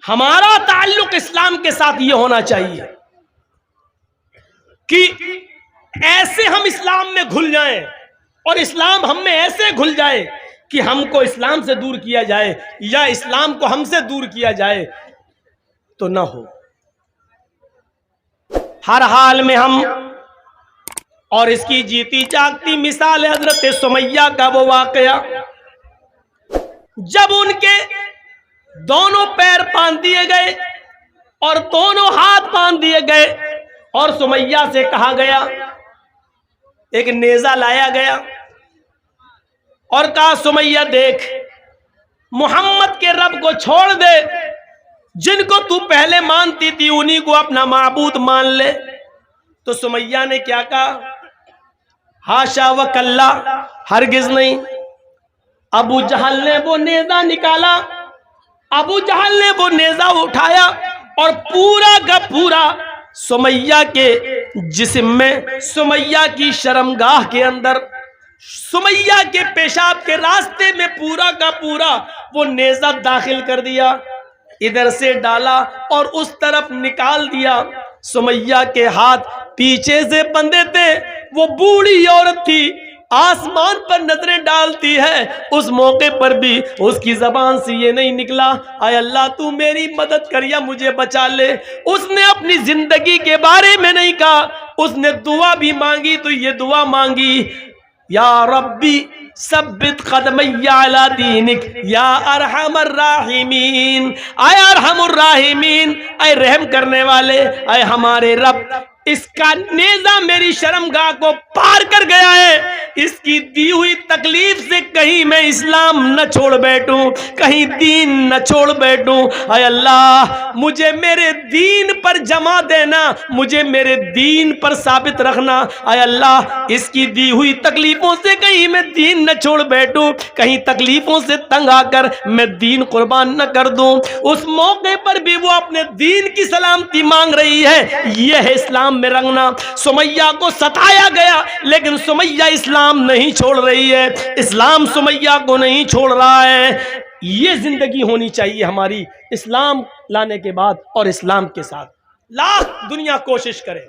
ہمارا تعلق اسلام کے ساتھ یہ ہونا چاہیے کہ ایسے ہم اسلام میں گھل جائیں اور اسلام ہم میں ایسے گھل جائے کہ ہم کو اسلام سے دور کیا جائے یا اسلام کو ہم سے دور کیا جائے تو نہ ہو. ہر حال میں ہم، اور اس کی جیتی جاگتی مثال ہے حضرت سمیہ کا وہ واقعہ جب ان کے دونوں پیر باندھ دیے گئے اور دونوں ہاتھ باندھ دیے گئے اور سمیہ سے کہا گیا، ایک نیزہ لایا گیا اور کہا سمیہ دیکھ، محمد کے رب کو چھوڑ دے، جن کو تو پہلے مانتی تھی انہی کو اپنا معبود مان لے. تو سمیہ نے کیا کہا؟ ہاشا و کلا، ہرگز نہیں. ابو جہل نے وہ نیزہ نکالا، ابو جہل نے وہ نیزہ اٹھایا اور پورا کا پورا سمیہ کے جسم میں، سمیہ کی شرمگاہ کے اندر، سمیہ کے پیشاب کے راستے میں پورا کا پورا وہ نیزہ داخل کر دیا، ادھر سے ڈالا اور اس طرف نکال دیا. سمیہ کے ہاتھ پیچھے سے بندھے تھے، وہ بوڑھی عورت تھی، آسمان پر نظریں ڈالتی ہے، اس موقع پر بھی اس کی زبان سے یہ نہیں نکلا اے اللہ تو میری مدد کر یا مجھے بچا لے. اس نے اپنی زندگی کے بارے میں نہیں کہا، اس نے دعا بھی مانگی تو یہ دعا مانگی، یا ربی ثبت قدمی علی دینک یا ارحم الراحمین، اے ارحم الراحمین، اے رحم کرنے والے، اے ہمارے رب، اس کا نیزہ میری شرمگاہ کو پار کر گیا ہے، اس کی دی ہوئی تکلیف سے کہیں میں اسلام نہ چھوڑ بیٹھوں، کہیں دین نہ چھوڑ بیٹھوں. اے اللہ مجھے میرے دین پر جمع دینا، مجھے میرے دین پر ثابت رکھنا. اے اللہ اس کی دی ہوئی تکلیفوں سے کہیں میں دین نہ چھوڑ بیٹھوں، کہیں تکلیفوں سے تنگ آ کر میں دین قربان نہ کر دوں. اس موقع پر بھی وہ اپنے دین کی سلامتی مانگ رہی ہے. یہ ہے اسلام میں رنگنا. سمیہ کو ستایا گیا لیکن سمیہ اسلام نہیں چھوڑ رہی ہے، اسلام سمیہ کو نہیں چھوڑ رہا ہے. یہ زندگی ہونی چاہیے ہماری اسلام لانے کے بعد اور اسلام کے ساتھ. لاکھ دنیا کوشش کرے.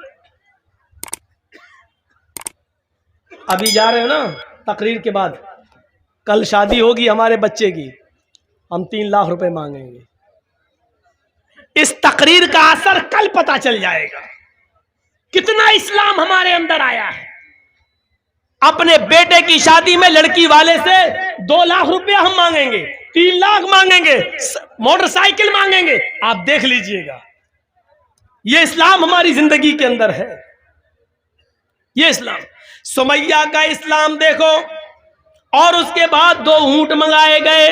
ابھی جا رہے ہیں نا تقریر کے بعد، کل شادی ہوگی ہمارے بچے کی، ہم 3 لاکھ روپے مانگیں گے. اس تقریر کا اثر کل پتہ چل جائے گا کتنا اسلام ہمارے اندر آیا ہے. اپنے بیٹے کی شادی میں لڑکی والے سے 2 لاکھ روپے ہم مانگیں گے، 3 لاکھ مانگیں گے، موٹر سائیکل مانگیں گے. آپ دیکھ لیجئے گا یہ اسلام ہماری زندگی کے اندر ہے. یہ اسلام، سمیہ کا اسلام دیکھو. اور اس کے بعد 2 اونٹ منگائے گئے.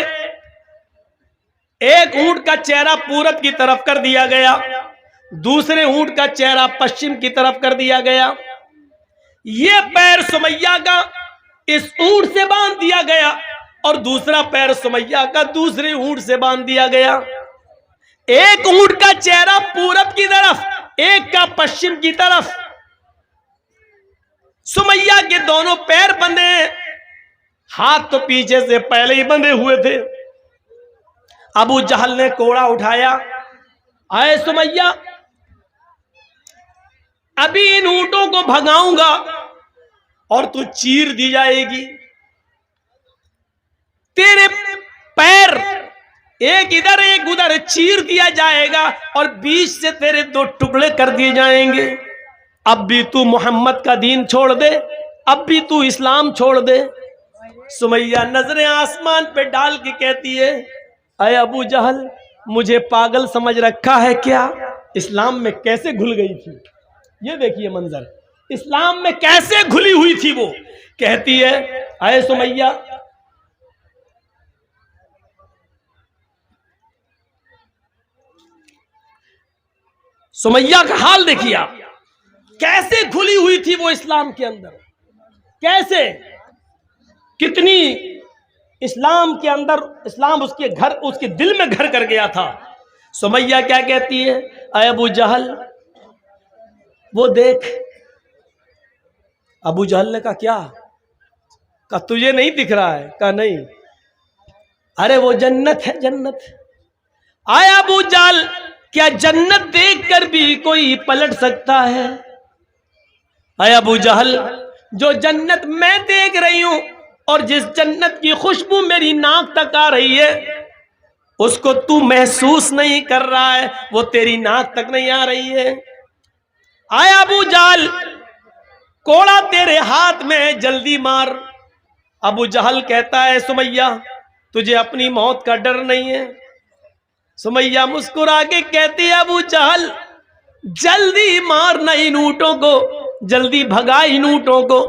ایک اونٹ کا چہرہ پورب کی طرف کر دیا گیا، دوسرے اونٹ کا چہرہ پشچم کی طرف کر دیا گیا. یہ پیر سمیہ کا اس اونٹ سے باندھ دیا گیا اور دوسرا پیر سمیہ کا دوسرے اونٹ سے باندھ دیا گیا. ایک اونٹ کا چہرہ پورب کی طرف، ایک کا پشچم کی طرف. سمیہ کے دونوں پیر بندھے ہیں، ہاتھ تو پیچھے سے پہلے ہی بندھے ہوئے تھے. ابو جہل نے کوڑا اٹھایا، اے سمیہ ابھی ان اونٹوں کو بھگاؤں گا اور تو چیر دی جائے گی. تیرے پیر ایک ادھر ایک ادھر چیر دیا جائے گا اور بیچ سے تیرے 2 ٹکڑے کر دیے جائیں گے. اب بھی تو محمد کا دین چھوڑ دے، اب بھی تو اسلام چھوڑ دے. سمیہ نظریں آسمان پہ ڈال کے کہتی ہے، اے ابو جہل مجھے پاگل سمجھ رکھا ہے کیا؟ اسلام میں کیسے گھل گئی تھی. یہ دیکھیے منظر، اسلام میں کیسے گھلی ہوئی تھی. وہ کہتی ہے، اے سمیہ سمیہ کا حال دیکھیے آپ، کیسے گھلی ہوئی تھی وہ اسلام کے اندر، کیسے، کتنی اسلام کے اندر، اسلام اس کے گھر، اس کے دل میں گھر کر گیا تھا. سمیہ کیا کہتی ہے، اے ابو جہل وہ دیکھ. ابو جہل نے کہا کیا؟ کہا تجھے نہیں دکھ رہا ہے؟ کہا نہیں. ارے وہ جنت ہے، جنت. آئے ابو جہل کیا جنت دیکھ کر بھی کوئی پلٹ سکتا ہے؟ اے ابو جہل جو جنت میں دیکھ رہی ہوں اور جس جنت کی خوشبو میری ناک تک آ رہی ہے اس کو تو محسوس نہیں کر رہا ہے، وہ تیری ناک تک نہیں آ رہی ہے۔ اے ابو جہل کوڑا تیرے ہاتھ میں، جلدی مار۔ ابو جہل کہتا ہے سمیہ تجھے اپنی موت کا ڈر نہیں ہے؟ سمیہ مسکرا کے کہتی ہے ابو جہل جلدی مارنا ان اونٹوں کو، جلدی بھگا ان اونٹوں کو،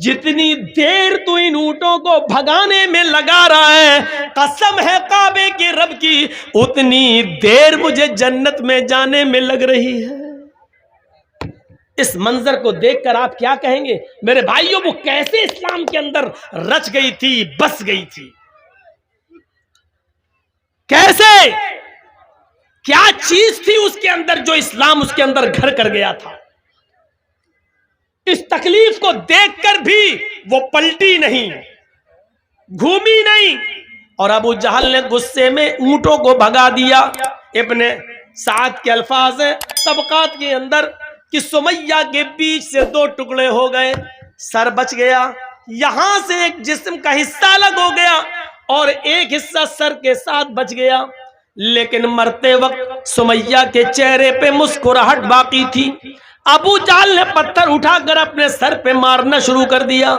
جتنی دیر تو ان اونٹوں کو بھگانے میں لگا رہا ہے قسم ہے کعبے کے رب کی اتنی دیر مجھے جنت میں جانے میں لگ رہی ہے۔ اس منظر کو دیکھ کر آپ کیا کہیں گے میرے بھائیوں؟ وہ کیسے اسلام کے اندر رچ گئی تھی، بس گئی تھی، کیسے، کیا چیز تھی اس کے اندر جو اسلام اس کے اندر گھر کر گیا تھا؟ اس تکلیف کو دیکھ کر بھی وہ پلٹی نہیں، گھومی نہیں، اور ابو جہل نے غصے میں اونٹوں کو بھگا دیا۔ ابن سعد کے الفاظ ہیں طبقات کے اندر کہ سمیہ کے بیچ سے دو ٹکڑے ہو گئے، سر بچ گیا، یہاں سے ایک جسم کا حصہ الگ ہو گیا اور ایک حصہ سر کے ساتھ بچ گیا، لیکن مرتے وقت سمیہ کے چہرے پہ مسکراہٹ باقی تھی۔ ابو جہل نے پتھر اٹھا کر اپنے سر پہ مارنا شروع کر دیا۔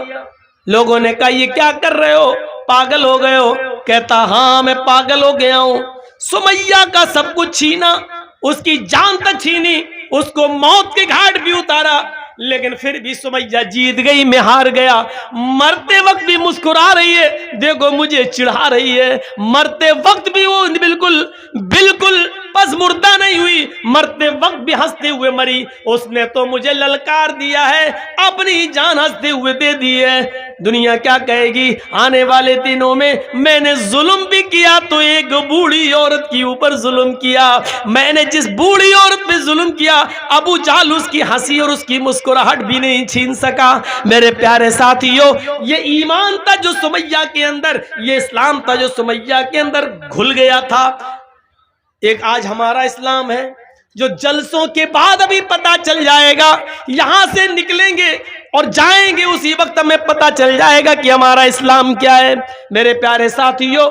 لوگوں نے کہا یہ کیا کر رہے ہو، پاگل ہو گئے ہو؟ کہتا ہاں میں پاگل ہو گیا ہوں، سمیہ کا سب کچھ چھینا، اس کی جان تک چھینی، اس کو موت کے گھاٹ بھی اتارا، لیکن پھر بھی سمیہ جیت گئی، میں ہار گیا۔ مرتے وقت بھی مسکرا رہی ہے، دیکھو مجھے چڑھا رہی ہے، مرتے وقت بھی وہ بالکل پس مردہ نہیں ہوئی، مرتے وقت بھی ہنستے ہوئے مری۔ اس نے تو مجھے للکار دیا ہے، اپنی جان ہنستے ہوئے دے دی ہے۔ دنیا کیا کہے گی آنے والے دنوں میں نے ظلم بھی کیا تو ایک بوڑھی عورت کے اوپر ظلم کیا، میں نے جس بوڑھی عورت پہ ظلم کیا ابو جہل اس کی ہنسی اور اس کی مسکراہٹ بھی نہیں چھین سکا۔ میرے پیارے ساتھیوں، یہ ایمان تھا جو سمیہ کے اندر، یہ اسلام تھا جو سمیہ کے اندر گھل گیا تھا۔ ایک آج ہمارا اسلام ہے جو جلسوں کے بعد ابھی پتا چل جائے گا، یہاں سے نکلیں گے اور جائیں گے اسی وقت ہمیں پتا چل جائے گا کہ ہمارا اسلام کیا ہے۔ میرے پیارے ساتھیوں،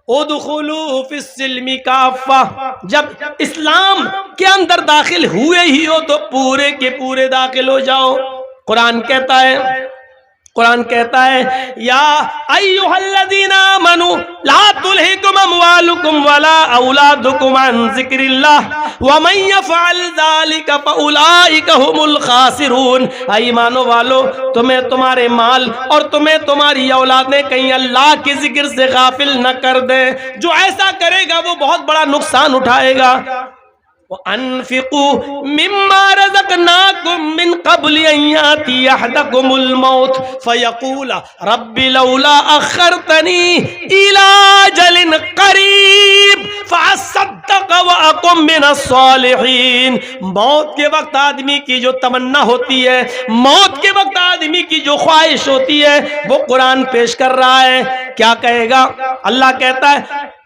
ادخلوا فی السلم کافہ، جب اسلام کے اندر داخل ہوئے ہی ہو تو پورے کے پورے داخل ہو جاؤ۔ قرآن کہتا ہے یا ایھا الذین آمنوا لا تلھکم اموالکم ولا اولادکم عن ذکر اللہ ومن یفعل ذلک فاولئک ھم الخاسرون۔ ایمانو والو، تمہیں تمہارے مال اور تمہیں تمہاری اولادیں کہیں اللہ کے ذکر سے غافل نہ کر دیں، جو ایسا کرے گا وہ بہت بڑا نقصان اٹھائے گا۔ وَأَنفِقُوا مِمَّا رَزَقْنَاكُم مِّن قَبْلِ أَن يَأْتِيَ أَحَدَكُمُ الْمَوْتُ فَيَقُولَ رَبِّ لَوْلَا أَخَّرْتَنِي إِلَىٰ أَجَلٍ قَرِيبٍ فَأَصَّدَّقَ وَأَكُن مِّنَ الصَّالِحِينَ۔ موت کے وقت آدمی کی جو تمنا ہوتی ہے، موت کے وقت آدمی کی جو خواہش ہوتی ہے، وہ قرآن پیش کر رہا ہے۔ کیا کہے گا؟ اللہ کہتا ہے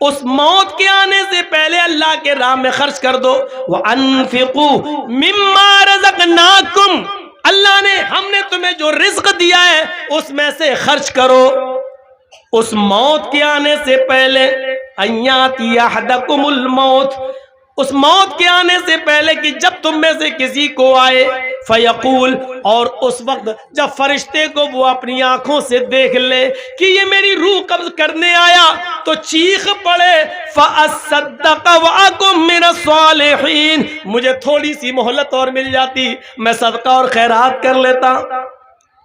اس موت کے آنے سے پہلے اللہ کے راہ میں خرچ کر دو۔ وَأَنفِقُوا مِمَّا رَزَقْنَاكُمْ، اللہ نے، ہم نے تمہیں جو رزق دیا ہے اس میں سے خرچ کرو اس موت کے آنے سے پہلے۔ أَن يَأْتِيَ أَحَدَكُمُ الْمَوْتُ، اس موت کے آنے سے پہلے کہ جب تم میں سے کسی کو آئے، فیقول، اور اس وقت جب فرشتے کو وہ اپنی آنکھوں سے دیکھ لے کہ یہ میری روح قبض کرنے آیا تو چیخ پڑے فَأَصَّدَّقَ وَأَكُن مِّنَ الصَّالِحِينَ، مجھے تھوڑی سی مہلت اور مل جاتی، میں صدقہ اور خیرات کر لیتا۔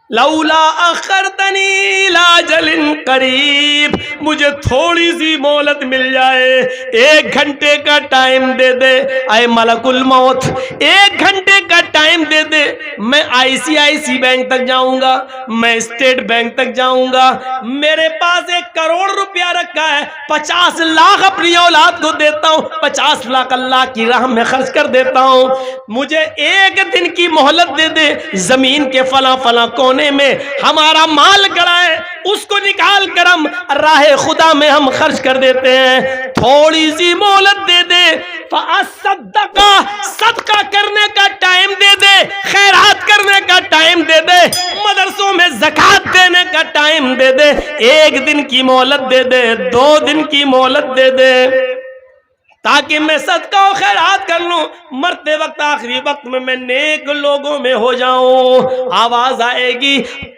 لولا اخرتنی الی اجل قریب، مجھے تھوڑی سی مہلت مل جائے، 1 گھنٹے کا ٹائم دے دے اے ملک الموت، 1 گھنٹے کا ٹائم دے دے، میں ICICI بینک تک جاؤں گا، میں اسٹیٹ بینک تک جاؤں گا، میرے پاس 1 کروڑ روپیہ رکھا ہے، 50 لاکھ اپنی اولاد کو دیتا ہوں، 50 لاکھ اللہ کی راہ میں خرچ کر دیتا ہوں، مجھے 1 دن کی مہلت دے دے، زمین کے فلاں فلاں کونے کونے میں ہمارا مال گڑا ہے، اس کو نکال کر ہم راہ خدا میں ہم خرچ کر دیتے ہیں، تھوڑی سی مہلت دے دے، فَأَصَّدَّقَ صدقہ کرنے کا ٹائم دے دے، خیرات کرنے کا ٹائم دے دے، مدرسوں میں زکوٰۃ دینے کا ٹائم دے دے، 1 دن کی مہلت دے دے، 2 دن کی مہلت دے دے، تاکہ میں صدقہ و خیرات کر لوں، مرتے وقت آخری وقت میں نیک لوگوں میں ہو جاؤں۔ آواز آئے گی،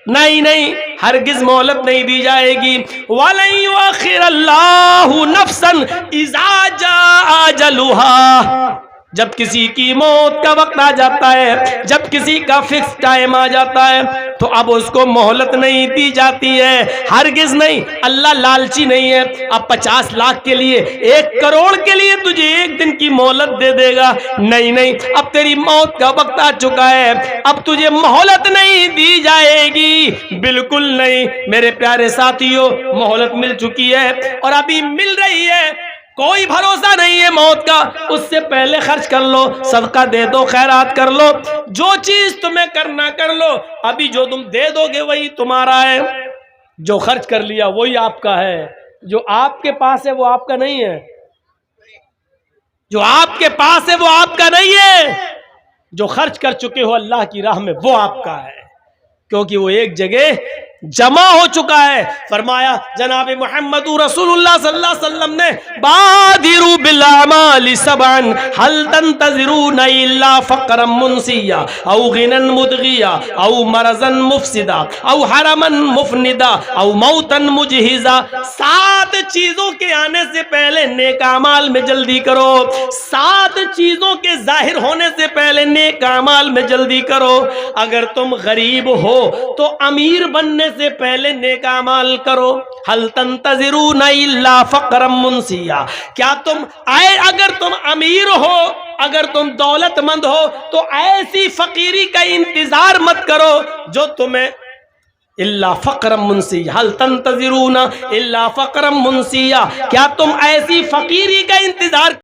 نہیں نہیں، ہرگز مہلت نہیں دی جائے گی۔ وَلَن يُؤَخِّرَ اللَّهُ نَفْسًا إِذَا جَاءَ أَجَلُهَا، جب کسی کی موت کا وقت آ جاتا ہے، جب کسی کا فکس ٹائم آ جاتا ہے، تو اب اس کو مہلت نہیں دی جاتی ہے، ہرگز نہیں۔ اللہ لالچی نہیں ہے، اب 50 لاکھ کے لیے، 1 کروڑ کے لیے تجھے 1 دن کی مہلت دے دے گا، نہیں نہیں، اب تیری موت کا وقت آ چکا ہے، اب تجھے مہلت نہیں دی جائے گی، بالکل نہیں۔ میرے پیارے ساتھیوں، مہلت مل چکی ہے اور ابھی مل رہی ہے، کوئی بھروسہ نہیں ہے موت کا، اس سے پہلے خرچ کر لو، صدقہ دے دو، خیرات کر لو، جو چیز تمہیں کرنا کر لو، ابھی جو تم دے دو گے وہی تمہارا ہے، جو خرچ کر لیا وہی آپ کا ہے، جو آپ کے پاس ہے وہ آپ کا نہیں ہے، جو آپ کے پاس ہے وہ آپ کا نہیں ہے، جو خرچ کر چکے ہو اللہ کی راہ میں وہ آپ کا ہے، کیونکہ وہ ایک جگہ جمع ہو چکا ہے۔ فرمایا جناب محمد رسول اللہ صلی اللہ علیہ وسلم نے، بادروا بالاعمال سبعا هل تنتظرون الا فقرا منسیا او غنى مدغیا او مرضا مفسدا او حرما مفندا او موتا مجہزا، 7 چیزوں کے آنے سے پہلے نیک اعمال میں جلدی کرو، 7 چیزوں کے ظاہر ہونے سے پہلے نیک اعمال میں جلدی کرو۔ اگر تم غریب ہو تو امیر بننے سے پہلے نیک اعمال کرو۔ هل تنتظرون الا فقرا منسیا، کیا تم اگر تم امیر ہو، اگر تم دولت مند ہو تو ایسی فقیری کا انتظار مت کرو جو تمہیں الا فقرا منسیا، هل تنتظرون الا فقرا منسیا، کیا تم ایسی فقیری کا انتظار